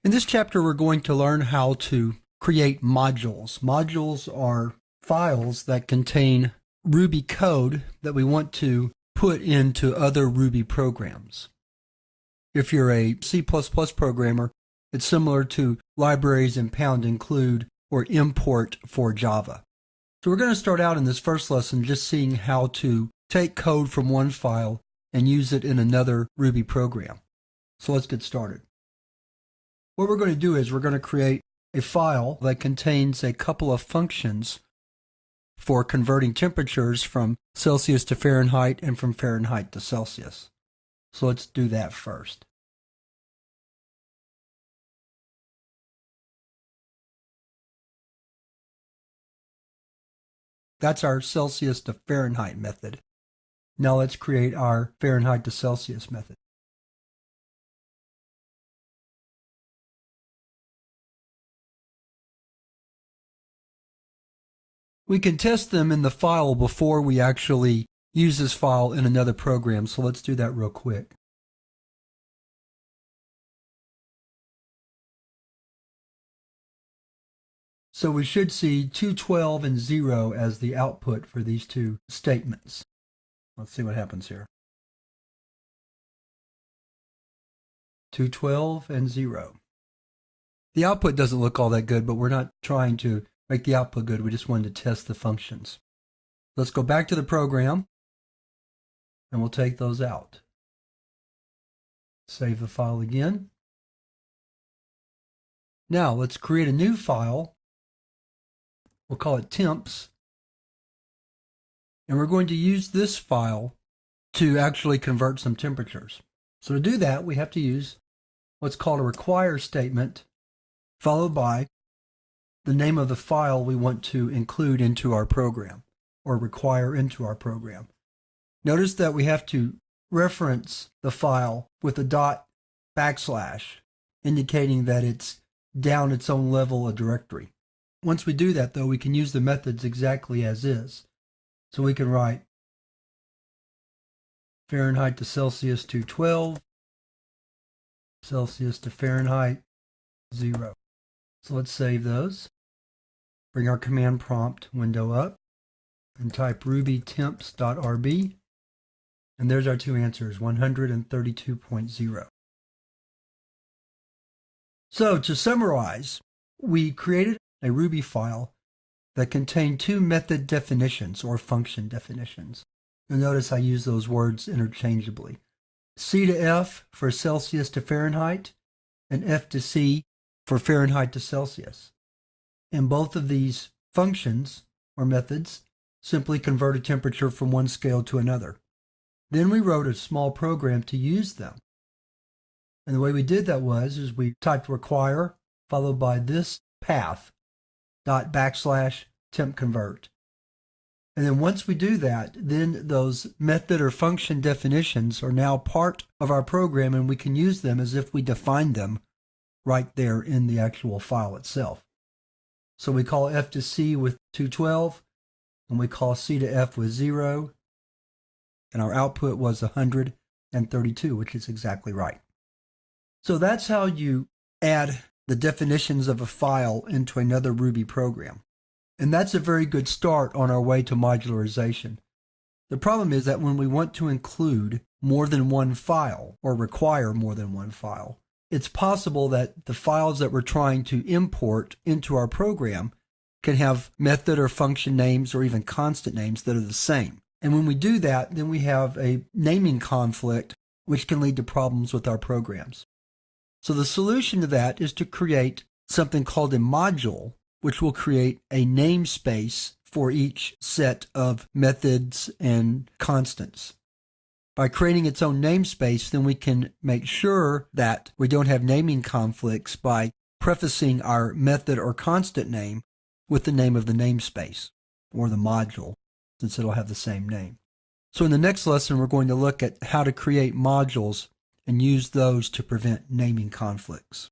In this chapter, we're going to learn how to create modules. Modules are files that contain Ruby code that we want to put into other Ruby programs. If you're a C++ programmer, it's similar to libraries and pound include or import for Java. So we're going to start out in this first lesson just seeing how to take code from one file and use it in another Ruby program. So let's get started. What we're going to do is we're going to create a file that contains a couple of functions for converting temperatures from Celsius to Fahrenheit and from Fahrenheit to Celsius. So let's do that first. That's our Celsius to Fahrenheit method. Now let's create our Fahrenheit to Celsius method. We can test them in the file before we actually use this file in another program, so let's do that real quick. So we should see 212 and 0 as the output for these two statements. Let's see what happens here. 212 and 0. The output doesn't look all that good, but we're not trying to make the output good. We just wanted to test the functions. Let's go back to the program and we'll take those out. Save the file again. Now let's create a new file. We'll call it temps. And we're going to use this file to actually convert some temperatures. So to do that, we have to use what's called a require statement, followed by the name of the file we want to include into our program or require into our program. Notice that we have to reference the file with a dot backslash, indicating that it's down its own level a directory. Once we do that, though, we can use the methods exactly as is. So we can write Fahrenheit to Celsius 212, Celsius to Fahrenheit 0. So let's save those. Bring our command prompt window up and type ruby temps.rb. And there's our two answers, 132.0. So to summarize, we created a Ruby file that contained two method definitions or function definitions. You'll notice I use those words interchangeably. C to F for Celsius to Fahrenheit and F to C for Fahrenheit to Celsius. And both of these functions or methods simply convert a temperature from one scale to another. Then we wrote a small program to use them. And the way we did that was we typed require followed by this path dot backslash temp convert. And then once we do that, then those method or function definitions are now part of our program and we can use them as if we defined them right there in the actual file itself. So we call F to C with 212 and we call C to F with 0. And our output was 132, which is exactly right. So that's how you add the definitions of a file into another Ruby program. And that's a very good start on our way to modularization. The problem is that when we want to include more than one file or require more than one file, it's possible that the files that we're trying to import into our program can have method or function names or even constant names that are the same. And when we do that, then we have a naming conflict, which can lead to problems with our programs. So the solution to that is to create something called a module, which will create a namespace for each set of methods and constants. By creating its own namespace, then we can make sure that we don't have naming conflicts by prefacing our method or constant name with the name of the namespace or the module, since it'll have the same name. So in the next lesson, we're going to look at how to create modules and use those to prevent naming conflicts.